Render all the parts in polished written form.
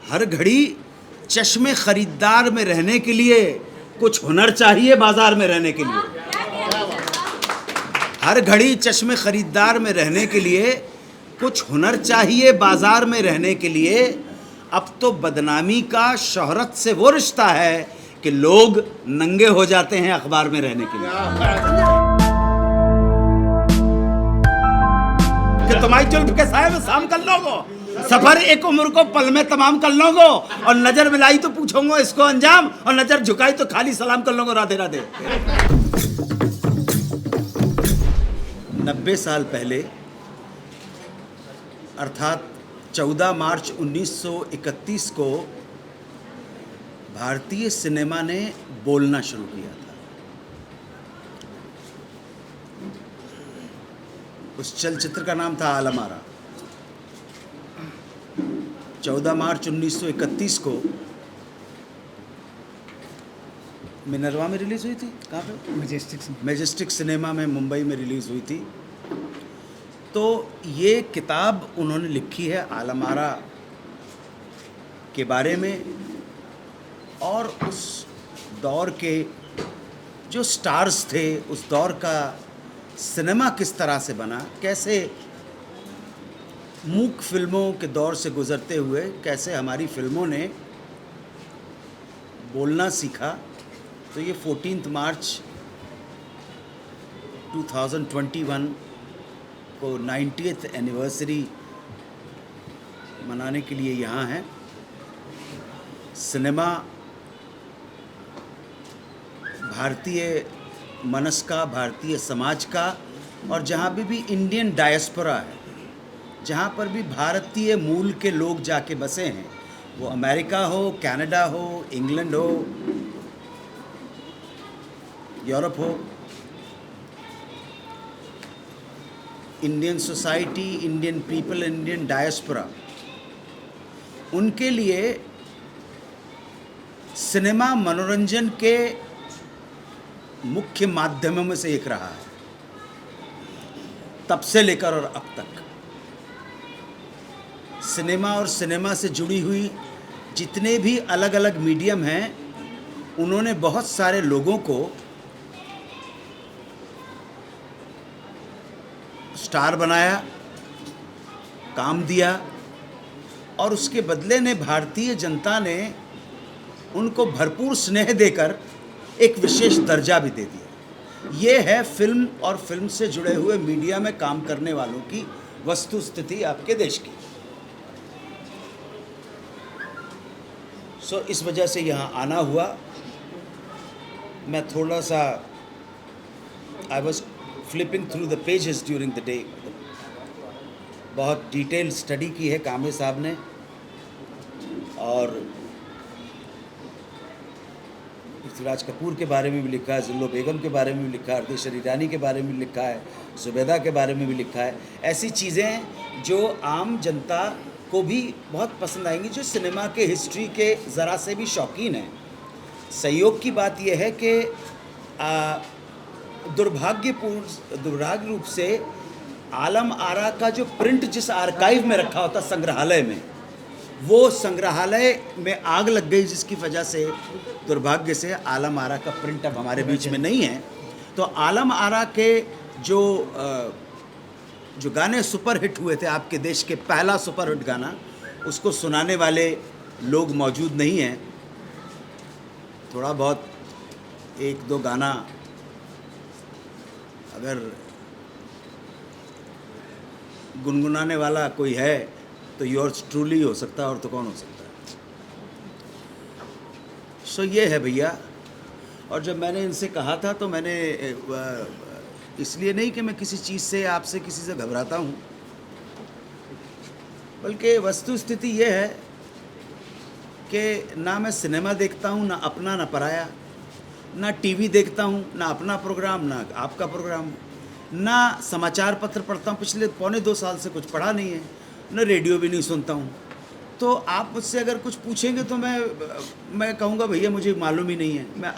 हर घड़ी चश्मे खरीदार में रहने के लिए कुछ हुनर चाहिए बाजार में रहने के लिए। हर घड़ी चश्मे खरीदार में रहने के लिए कुछ हुनर चाहिए बाजार में रहने के लिए। अब तो बदनामी का शोहरत से वो रिश्ता है कि लोग नंगे हो जाते हैं अखबार में रहने के लिए। कि तुम्हारी जुल्फ के साए में शाम कर लोगो, सफर एक उम्र को पल में तमाम कर लोगो, और नजर मिलाई तो पूछोगे इसको अंजाम, और नजर झुकाई तो खाली सलाम कर लोगो राधे राधे। 90 साल पहले अर्थात 14 मार्च 1931 को भारतीय सिनेमा ने बोलना शुरू किया था। उस चलचित्र का नाम था आलम आरा। 14 मार्च 1931 को मिनरवा में रिलीज़ हुई थी। कहाँ पे? मैजेस्टिक सिनेमा में मुंबई में रिलीज़ हुई थी। तो ये किताब उन्होंने लिखी है आलम आरा के बारे में, और उस दौर के जो स्टार्स थे, उस दौर का सिनेमा किस तरह से बना, कैसे मूक फिल्मों के दौर से गुज़रते हुए कैसे हमारी फिल्मों ने बोलना सीखा। तो ये 14 मार्च 2021 को 90th एनिवर्सरी मनाने के लिए यहाँ हैं। सिनेमा भारतीय मनस का, भारतीय समाज का, और जहाँ भी इंडियन डायस्पोरा है, जहाँ पर भी भारतीय मूल के लोग जाके बसे हैं, वो अमेरिका हो, कनाडा हो, इंग्लैंड हो, यूरोप हो, Indian society, Indian people, Indian diaspora, उनके लिए सिनेमा मनोरंजन के मुख्य माध्यमों में से एक रहा है, तब से लेकर और अब तक। सिनेमा और सिनेमा से जुड़ी हुई जितने भी अलग अलग मीडियम हैं, उन्होंने बहुत सारे लोगों को स्टार बनाया, काम दिया, और उसके बदले ने भारतीय जनता ने उनको भरपूर स्नेह देकर एक विशेष दर्जा भी दे दिया। ये है फिल्म और फिल्म से जुड़े हुए मीडिया में काम करने वालों की वस्तु स्थिति आपके देश की। इस वजह से यहाँ आना हुआ। मैं थोड़ा सा I was flipping through the pages during the day. बहुत डिटेल स्टडी की है कामे साहब ने, और पृथ्वीराज कपूर के बारे में भी लिखा है, जिल्लो बेगम के बारे में भी लिखा है, अर्देशर ईरानी के बारे में भी लिखा है, जुबैदा के बारे में भी लिखा है। ऐसी चीज़ें जो आम जनता को भी बहुत पसंद आएंगी, जो सिनेमा के हिस्ट्री के ज़रा से भी शौकीन हैं। संयोग की बात यह है कि दुर्भाग्य रूप से आलम आरा का जो प्रिंट जिस आर्काइव में रखा होता संग्रहालय में, वो संग्रहालय में आग लग गई, जिसकी वजह से दुर्भाग्य से आलम आरा का प्रिंट अब हमारे बीच में नहीं है। तो आलम आरा के जो गाने सुपरहिट हुए थे, आपके देश के पहला सुपरहिट गाना, उसको सुनाने वाले लोग मौजूद नहीं हैं। थोड़ा बहुत एक दो गाना अगर गुनगुनाने वाला कोई है तो योर्स ट्रूली हो सकता है, और तो कौन हो सकता है। ये है भैया। और जब मैंने इनसे कहा था तो मैंने इसलिए नहीं कि मैं किसी चीज़ से, आपसे किसी से घबराता हूँ, बल्कि वस्तु स्थिति ये है कि ना मैं सिनेमा देखता हूँ, ना अपना ना पराया, ना टीवी देखता हूँ, ना अपना प्रोग्राम, ना आपका प्रोग्राम, ना समाचार पत्र पढ़ता हूँ। पिछले 1.25 साल से कुछ पढ़ा नहीं है, ना रेडियो भी नहीं सुनता हूँ। तो आप मुझसे अगर कुछ पूछेंगे तो मैं कहूँगा भैया मुझे मालूम ही नहीं है। मैं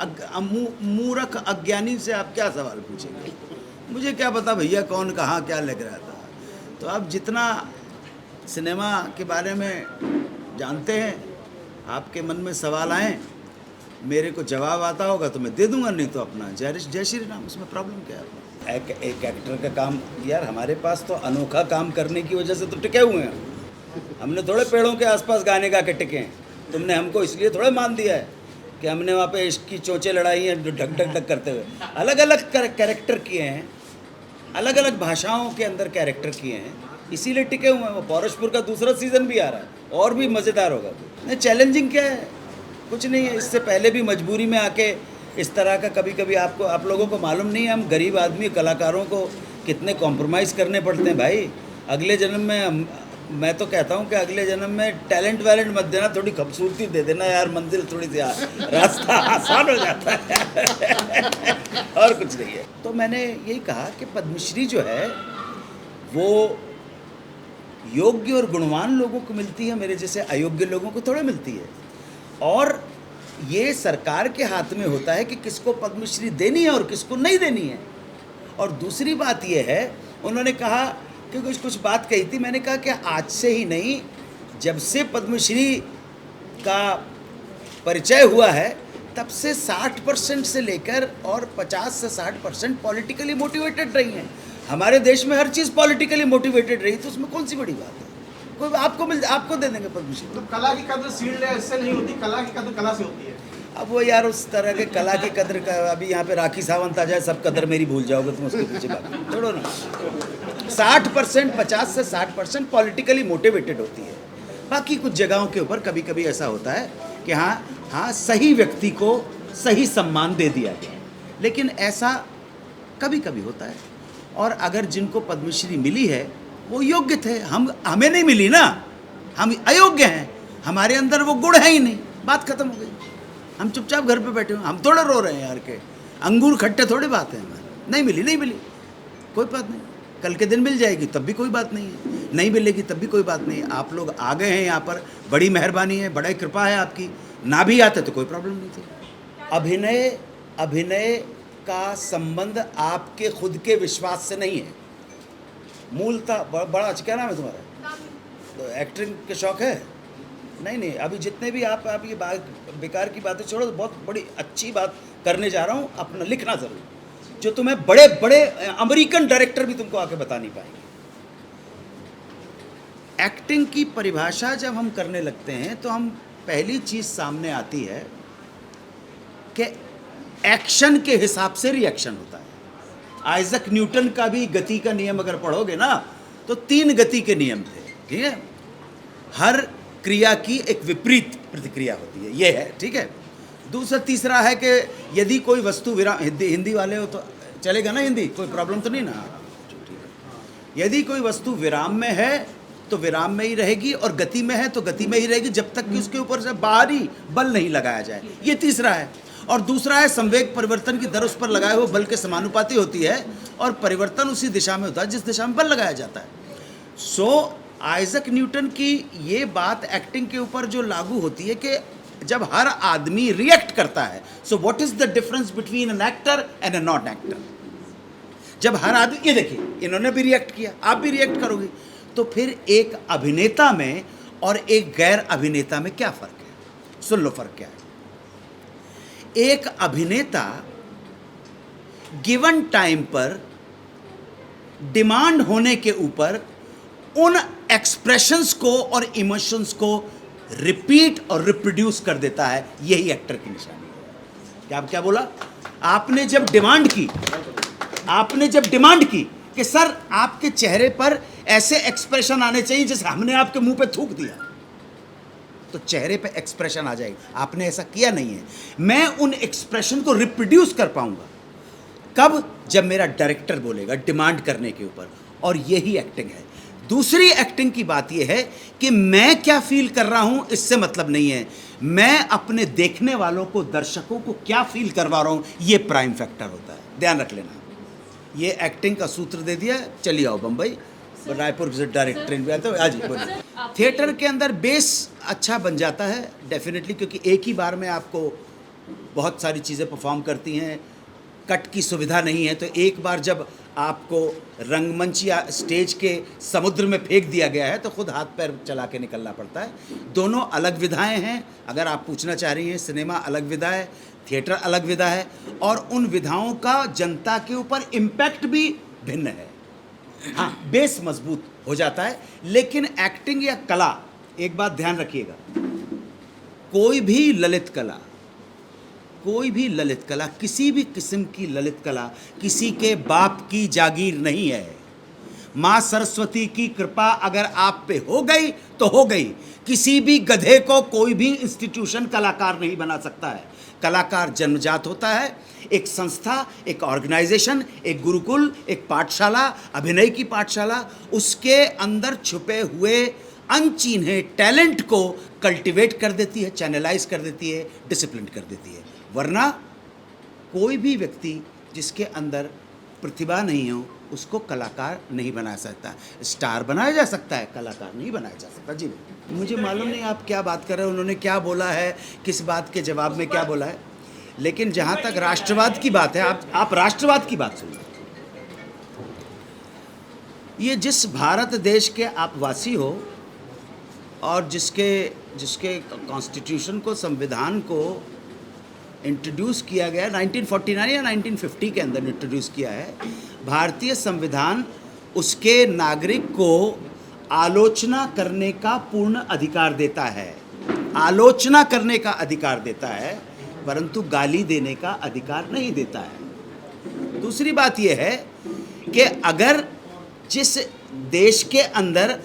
मूर्ख अज्ञानी से आप क्या सवाल पूछेंगे, मुझे क्या पता भैया कौन कहाँ क्या लग रहा था। तो आप जितना सिनेमा के बारे में जानते हैं आपके मन में सवाल आए, मेरे को जवाब आता होगा तो मैं दे दूंगा, नहीं तो अपना जय श्री राम, उसमें प्रॉब्लम क्या है। एक एक्टर का काम, यार हमारे पास तो अनोखा काम करने की वजह से तो टिके हुए हैं। हमने थोड़े पेड़ों के आसपास गाने गा के टिके हैं। तुमने हमको इसलिए थोड़ा मान दिया है कि हमने वहाँ पे इश्क की चोंचें लड़ाई हैं ढक ढक ढक करते हुए। अलग अलग कैरेक्टर किए हैं, अलग अलग भाषाओं के अंदर कैरेक्टर किए हैं, इसीलिए टिके हुए हैं। वो पौरुषपुर का दूसरा सीज़न भी आ रहा है और भी मज़ेदार होगा। नहीं, चैलेंजिंग क्या है, कुछ नहीं है। इससे पहले भी मजबूरी में आके इस तरह का कभी कभी आप लोगों को मालूम नहीं है, हम गरीब आदमी कलाकारों को कितने कॉम्प्रोमाइज़ करने पड़ते हैं भाई। अगले जन्म में मैं तो कहता हूँ कि अगले जन्म में टैलेंट वैलेंट मत देना, थोड़ी खूबसूरती दे देना यार, मंजिल थोड़ी सी रास्ता आसान हो जाता है और कुछ नहीं है। तो मैंने यही कहा कि पद्मश्री जो है वो योग्य और गुणवान लोगों को मिलती है, मेरे जैसे अयोग्य लोगों को थोड़ा मिलती है। और ये सरकार के हाथ में होता है कि किसको पद्मश्री देनी है और किसको नहीं देनी है। और दूसरी बात ये है, उन्होंने कहा कि कुछ बात कही थी, मैंने कहा कि आज से ही नहीं, जब से पद्मश्री का परिचय हुआ है तब से 60% से लेकर और 50 से 60% पॉलिटिकली मोटिवेटेड रही हैं। हमारे देश में हर चीज़ पॉलिटिकली मोटिवेटेड रही, तो उसमें कौन सी बड़ी बात है। कोई आपको दे देंगे पद्मश्री। तो कला की कद्र सील्ड है, इससे नहीं होती। कला की कद्र कला से होती है। अब वो यार उस तरह के कला की कद्र का, अभी यहाँ पे राखी सावंत आ जाए सब कद्र मेरी भूल जाओगे तुम, उसके पीछे बात छोड़ो ना। 60%, 50 से 60% पॉलिटिकली मोटिवेटेड होती है। बाकी कुछ जगहों के ऊपर कभी कभी ऐसा होता है कि हाँ सही व्यक्ति को सही सम्मान दे दिया गया, लेकिन ऐसा कभी कभी होता है। और अगर जिनको पद्मश्री मिली है वो योग्य थे, हमें नहीं मिली ना, हम अयोग्य हैं, हमारे अंदर वो गुण है ही नहीं, बात खत्म हो गई। हम चुपचाप घर पे बैठे हुए, हम थोड़ा रो रहे हैं यार के अंगूर खट्टे थोड़ी बात है हमारी। नहीं मिली, कोई बात नहीं, कल के दिन मिल जाएगी तब भी कोई बात नहीं है, नहीं मिलेगी तब भी कोई बात नहीं है। आप लोग आ गए हैं यहाँ पर, बड़ी मेहरबानी है, बड़ा कृपा है आपकी। ना भी आते तो कोई प्रॉब्लम नहीं थी। अभिनय का संबंध आपके खुद के विश्वास से नहीं है, मूलतः। बड़ा अच्छा, क्या नाम है तुम्हारा? तो एक्टिंग के शौक है? नहीं, अभी जितने भी आप ये बात बेकार की बातें छोड़ो, तो बहुत बड़ी अच्छी बात करने जा रहा हूँ। अपना लिखना ज़रूर, जो तुम्हें बड़े बड़े अमेरिकन डायरेक्टर भी तुमको आके बता नहीं पाएंगे। एक्टिंग की परिभाषा जब हम करने लगते हैं तो हम पहली चीज़ सामने आती है कि एक्शन के हिसाब से रिएक्शन होता है। आइजक न्यूटन का भी गति का नियम अगर पढ़ोगे ना तो 3 गति के नियम थे, ठीक है। हर क्रिया की एक विपरीत प्रतिक्रिया होती है, ये है, ठीक है। तीसरा है कि यदि कोई वस्तु विराम, हिंदी वाले हो तो चलेगा ना, हिंदी कोई प्रॉब्लम तो नहीं ना, ठीक है। यदि कोई वस्तु विराम में है तो विराम में ही रहेगी, और गति में है तो गति में ही रहेगी, जब तक कि उसके ऊपर से बाहरी बल नहीं लगाया जाए, ये तीसरा है। और दूसरा है संवेग परिवर्तन की दर उस पर लगाए हुए बल के समानुपाती होती है, और परिवर्तन उसी दिशा में होता है जिस दिशा में बल लगाया जाता है। सो आइजक न्यूटन की ये बात एक्टिंग के ऊपर जो लागू होती है कि जब हर आदमी रिएक्ट करता है, so what is the difference between an actor and a non actor. जब हर आदमी, ये देखिए इन्होंने भी रिएक्ट किया, आप भी रिएक्ट करोगे, तो फिर एक अभिनेता में और एक गैर अभिनेता में क्या फ़र्क है? सुन लो फ़र्क क्या है। एक अभिनेता गिवन टाइम पर डिमांड होने के ऊपर उन एक्सप्रेशंस को और इमोशंस को रिपीट और रिप्रोड्यूस कर देता है, यही एक्टर की निशानी है। क्या आप क्या बोला? आपने जब डिमांड की कि सर आपके चेहरे पर ऐसे एक्सप्रेशन आने चाहिए जैसे हमने आपके मुंह पे थूक दिया, तो चेहरे पे एक्सप्रेशन आ जाएगा। आपने ऐसा किया नहीं है। मैं उन एक्सप्रेशन को रिप्रोड्यूस कर पाऊंगा कब? जब मेरा डायरेक्टर बोलेगा डिमांड करने के ऊपर, और यही एक्टिंग है। दूसरी एक्टिंग की बात यह है कि मैं क्या फील कर रहा हूं इससे मतलब नहीं है, मैं अपने देखने वालों को, दर्शकों को क्या फील करवा रहा हूं, यह प्राइम फैक्टर होता है। ध्यान रख लेना। ये एक्टिंग का सूत्र दे दिया, चलिए आओ बम्बई, रायपुर से डायरेक्ट ट्रेन भी आते हो। आज बोलिए। थिएटर के अंदर बेस अच्छा बन जाता है डेफिनेटली, क्योंकि एक ही बार में आपको बहुत सारी चीज़ें परफॉर्म करती हैं, कट की सुविधा नहीं है। तो एक बार जब आपको रंगमंच या स्टेज के समुद्र में फेंक दिया गया है तो खुद हाथ पैर चला के निकलना पड़ता है। दोनों अलग विधाएं हैं। अगर आप पूछना चाह रही हैं, सिनेमा अलग विधा है, थिएटर अलग विधा है, और उन विधाओं का जनता के ऊपर इम्पैक्ट भी भिन्न है। हाँ, बेस मजबूत हो जाता है। लेकिन एक्टिंग या कला, एक बात ध्यान रखिएगा, कोई भी ललित कला, किसी भी किस्म की ललित कला किसी के बाप की जागीर नहीं है। माँ सरस्वती की कृपा अगर आप पे हो गई तो हो गई। किसी भी गधे को कोई भी इंस्टीट्यूशन कलाकार नहीं बना सकता है। कलाकार जन्मजात होता है। एक संस्था, एक ऑर्गेनाइजेशन, एक गुरुकुल, एक पाठशाला, अभिनय की पाठशाला, उसके अंदर छुपे हुए अनचिन्हे टैलेंट को कल्टीवेट कर देती है, चैनलाइज कर देती है, डिसिप्लिन कर देती है। वरना कोई भी व्यक्ति जिसके अंदर प्रतिभा नहीं हो उसको कलाकार नहीं बना सकता। स्टार बनाया जा सकता है, कलाकार नहीं बनाया जा सकता। जी, मुझे मालूम नहीं आप क्या बात कर रहे हैं, उन्होंने क्या बोला है, किस बात के जवाब में क्या बोला है। लेकिन जहाँ तक राष्ट्रवाद की बात है, आप राष्ट्रवाद की बात सुनिए। ये जिस भारत देश के आप वासी हो और जिसके कॉन्स्टिट्यूशन को, संविधान को इंट्रोड्यूस किया गया 1949 या 1950 के अंदर इंट्रोड्यूस किया है, भारतीय संविधान उसके नागरिक को आलोचना करने का पूर्ण अधिकार देता है। आलोचना करने का अधिकार देता है, परंतु गाली देने का अधिकार नहीं देता है। दूसरी बात यह है कि अगर जिस देश के अंदर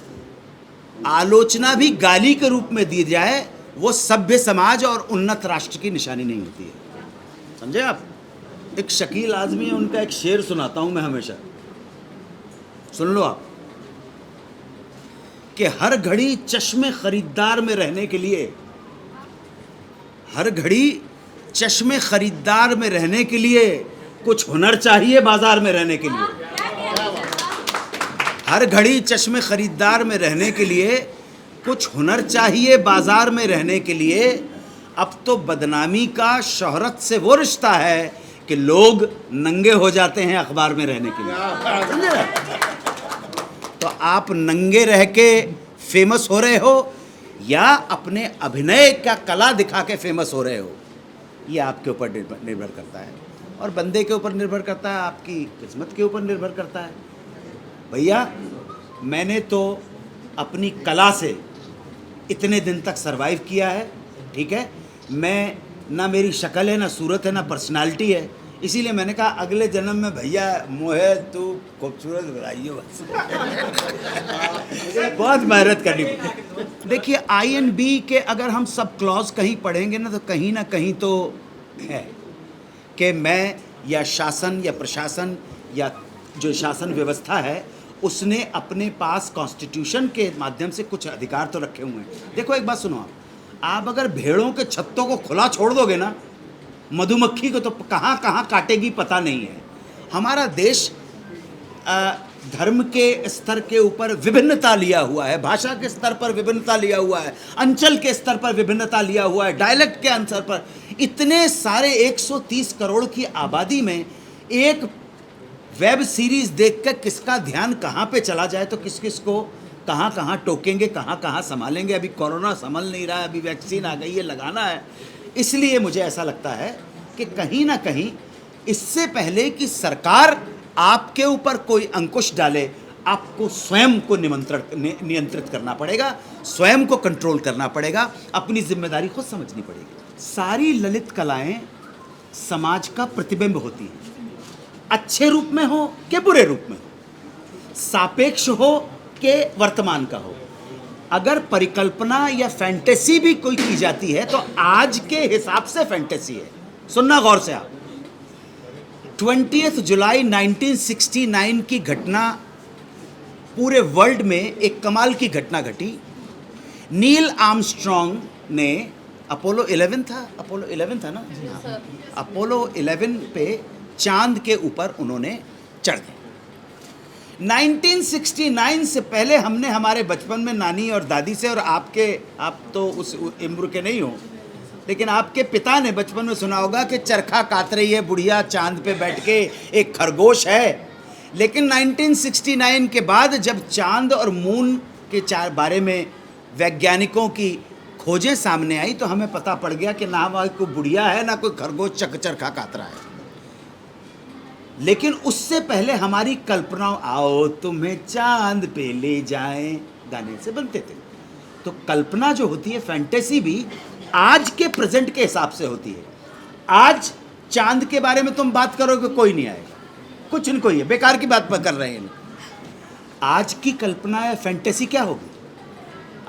आलोचना भी गाली के रूप में दी जाए, वो सभ्य समाज और उन्नत राष्ट्र की निशानी नहीं होती है। समझे आप? एक शकील आजमी है, उनका एक शेर सुनाता हूं मैं हमेशा, सुन लो आप, कि हर घड़ी चश्मे खरीदार में रहने के लिए, हर घड़ी चश्मे खरीदार में रहने के लिए कुछ हुनर चाहिए बाजार में रहने के लिए। हर घड़ी चश्मे खरीदार में रहने के लिए कुछ हुनर चाहिए बाजार में रहने के लिए। अब तो बदनामी का शोहरत से वो रिश्ता है कि लोग नंगे हो जाते हैं अखबार में रहने के लिए। समझे? तो आप नंगे रह के फेमस हो रहे हो या अपने अभिनय का कला दिखा के फेमस हो रहे हो, ये आपके ऊपर निर्भर करता है, और बंदे के ऊपर निर्भर करता है, आपकी किस्मत के ऊपर निर्भर करता है। भैया, मैंने तो अपनी कला से इतने दिन तक सरवाइव किया है, ठीक है। मैं, ना मेरी शक्ल है, ना सूरत है, ना पर्सनालिटी है, इसीलिए मैंने कहा अगले जन्म में भैया मोहे तू खूबसूरत बनाइयो बस। बहुत मेहनत करनी पड़ी। देखिए, INB के अगर हम सब क्लॉज कहीं पढ़ेंगे ना कहीं तो है कि मैं या शासन या प्रशासन या जो शासन व्यवस्था है उसने अपने पास कॉन्स्टिट्यूशन के माध्यम से कुछ अधिकार तो रखे हुए हैं। देखो, एक बात सुनो, आप अगर भेड़ों के छत्तों को खुला छोड़ दोगे ना, मधुमक्खी को तो कहाँ कहाँ काटेगी पता नहीं है। हमारा देश धर्म के स्तर के ऊपर विभिन्नता लिया हुआ है, भाषा के स्तर पर विभिन्नता लिया हुआ है, अंचल के स्तर पर विभिन्नता लिया हुआ है, डायलेक्ट के स्तर पर। इतने सारे 130 करोड़ की आबादी में एक वेब सीरीज़ देखकर किसका ध्यान कहाँ पे चला जाए तो किस किस को कहाँ कहाँ टोकेंगे, कहाँ कहाँ संभालेंगे। अभी कोरोना संभल नहीं रहा है, अभी वैक्सीन आ गई है, लगाना है। इसलिए मुझे ऐसा लगता है कि कहीं ना कहीं इससे पहले कि सरकार आपके ऊपर कोई अंकुश डाले, आपको स्वयं को नियंत्रित करना पड़ेगा, स्वयं को कंट्रोल करना पड़ेगा, अपनी जिम्मेदारी खुद समझनी पड़ेगी। सारी ललित कलाएं समाज का प्रतिबिंब होती हैं, अच्छे रूप में हो कि बुरे रूप में हो, सापेक्ष हो कि वर्तमान का हो। अगर परिकल्पना या फैंटेसी भी कोई की जाती है तो आज के हिसाब से फैंटेसी है। सुनना गौर से आप, 20 जुलाई 1969 की घटना पूरे वर्ल्ड में एक कमाल की घटना घटी। नील आर्मस्ट्रॉन्ग ने अपोलो 11 था ना, अपोलो 11 पे चांद के ऊपर उन्होंने चढ़ गए। 1969 से पहले हमने हमारे बचपन में नानी और दादी से, और आप तो उस उम्र के नहीं हो, लेकिन आपके पिता ने बचपन में सुना होगा कि चरखा कात रही है बुढ़िया चांद पे बैठ के, एक खरगोश है। लेकिन 1969 के बाद जब चांद और मून के बारे में वैज्ञानिकों की खोजें सामने आई तो हमें पता पड़ गया कि ना वहाँ कोई बुढ़िया है ना कोई खरगोश चरखा कातरा है। लेकिन उससे पहले हमारी कल्पनाओं, आओ तुम्हें चांद पे ले जाएं, गाने से बनते थे। तो कल्पना जो होती है, फैंटेसी भी आज के प्रेजेंट के हिसाब से होती है। आज चांद के बारे में तुम बात करोगे कोई नहीं आएगा, कुछ न कोई है, बेकार की बात कर रहे हैं। आज की कल्पना या फैंटेसी क्या होगी?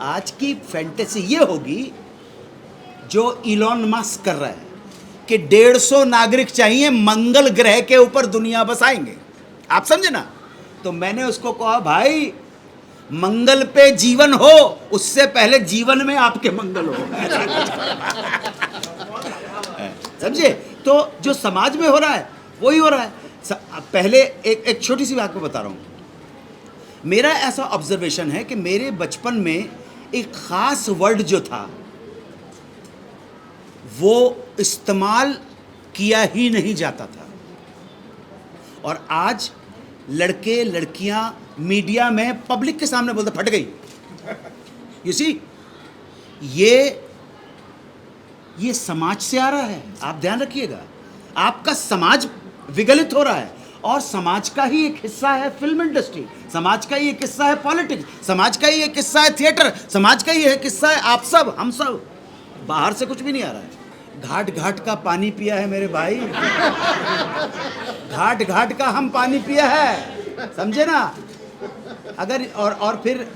आज की फैंटेसी ये होगी जो इलॉन मस्क कर रहा है कि 150 नागरिक चाहिए, मंगल ग्रह के ऊपर दुनिया बसाएंगे। आप समझे ना? तो मैंने उसको कहा, भाई मंगल पे जीवन हो, उससे पहले जीवन में आपके मंगल हो। समझे? तो जो समाज में हो रहा है वही हो रहा है। पहले एक छोटी सी बात को बता रहा हूँ। मेरा ऐसा ऑब्जर्वेशन है कि मेरे बचपन में एक खास वर्ड जो था वो इस्तेमाल किया ही नहीं जाता था, और आज लड़के लड़कियां मीडिया में पब्लिक के सामने बोलते फट गई। यू सी, ये समाज से आ रहा है। आप ध्यान रखिएगा, आपका समाज विगलित हो रहा है, और समाज का ही एक हिस्सा है फिल्म इंडस्ट्री, समाज का ही एक हिस्सा है पॉलिटिक्स, समाज का ही एक हिस्सा है थिएटर, समाज का ही एक हिस्सा है आप सब, हम सब। बाहर से कुछ भी नहीं आ रहा है। घाट घाट का पानी पिया है मेरे भाई, घाट घाट का हम पानी पिया है, समझे ना? अगर और फिर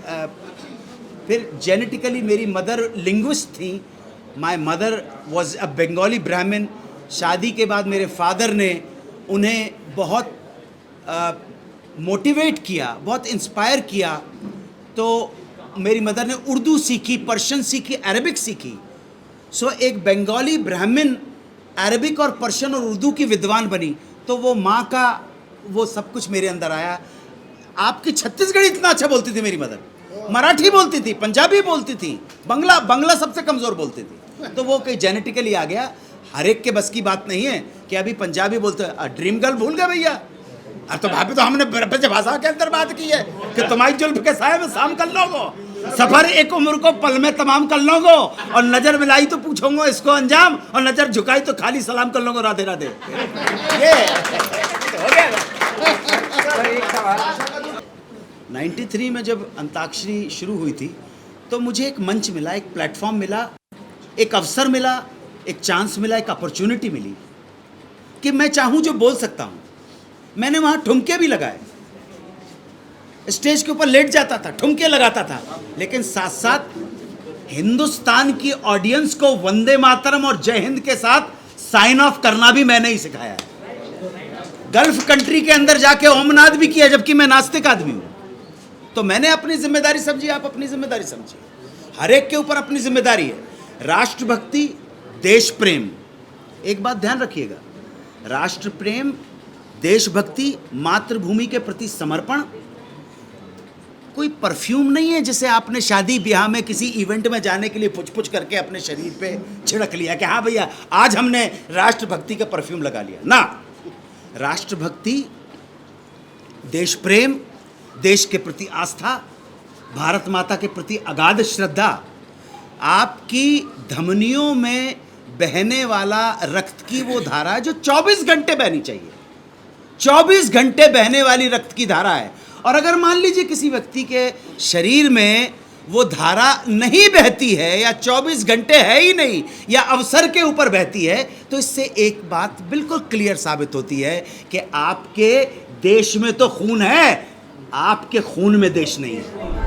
जेनेटिकली मेरी मदर लिंग्विस्ट थी। My mother was a Bengali ब्राह्मण। शादी के बाद मेरे फादर ने उन्हें बहुत मोटिवेट किया, बहुत इंस्पायर किया। तो मेरी मदर ने उर्दू सीखी, पर्शियन सीखी, अरबिक सीखी। सो एक बंगाली ब्राह्मण अरबिक और पर्शियन और उर्दू की विद्वान बनी, तो वो माँ का वो सब कुछ मेरे अंदर आया। आपकी छत्तीसगढ़ी इतना अच्छा बोलती थी मेरी मदर, मराठी बोलती थी, पंजाबी बोलती थी, बंगला सबसे कमज़ोर बोलती थी। तो वो कहीं जेनेटिकली आ गया। हर एक के बस की बात नहीं है कि अभी पंजाबी बोलते ड्रीम गर्ल भूल गए भैया। अब तो भाभी तो हमने ब्रज भाषा के अंदर बात की है कि तुम्हारी जुल्फ के साए में शाम कर लोगो, सफर एक उम्र को पल में तमाम कर लोगो, और नजर मिलाई तो पूछोगे इसको अंजाम, और नजर झुकाई तो खाली सलाम कर लोगो, राधे राधे। ये हो गया। 93 में जब अंताक्षरी शुरू हुई थी तो मुझे एक मंच मिला, एक प्लेटफॉर्म मिला, एक अवसर मिला, एक चांस मिला, एक अपॉर्चुनिटी मिली कि मैं चाहूँ जो बोल सकता हूँ। मैंने वहाँ ठुमके भी लगाए, स्टेज के ऊपर लेट जाता था, ठुमके लगाता था, लेकिन साथ साथ हिंदुस्तान की ऑडियंस को वंदे मातरम और जय हिंद के साथ साइन ऑफ करना भी मैंने ही सिखाया है। गल्फ कंट्री के अंदर जाके ओमनाद भी किया, जबकि मैं नास्तिक आदमी हूँ। तो मैंने अपनी जिम्मेदारी समझी, आप अपनी जिम्मेदारी समझिए। हर एक के ऊपर अपनी जिम्मेदारी है। राष्ट्रभक्ति, देश प्रेम, एक बात ध्यान रखिएगा, राष्ट्र प्रेम, देशभक्ति, मातृभूमि के प्रति समर्पण कोई परफ्यूम नहीं है जिसे आपने शादी ब्याह में किसी इवेंट में जाने के लिए पुछ करके अपने शरीर पे छिड़क लिया कि हाँ भैया आज हमने राष्ट्रभक्ति का परफ्यूम लगा लिया ना। राष्ट्रभक्ति, देश प्रेम, देश के प्रति आस्था, भारत माता के प्रति अगाध श्रद्धा, आपकी धमनियों में बहने वाला रक्त की वो धारा है जो 24 घंटे बहनी चाहिए। 24 घंटे बहने वाली रक्त की धारा है, और अगर मान लीजिए किसी व्यक्ति के शरीर में वो धारा नहीं बहती है, या 24 घंटे है ही नहीं, या अवसर के ऊपर बहती है, तो इससे एक बात बिल्कुल क्लियर साबित होती है कि आपके देश में तो खून है, आपके खून में देश नहीं है।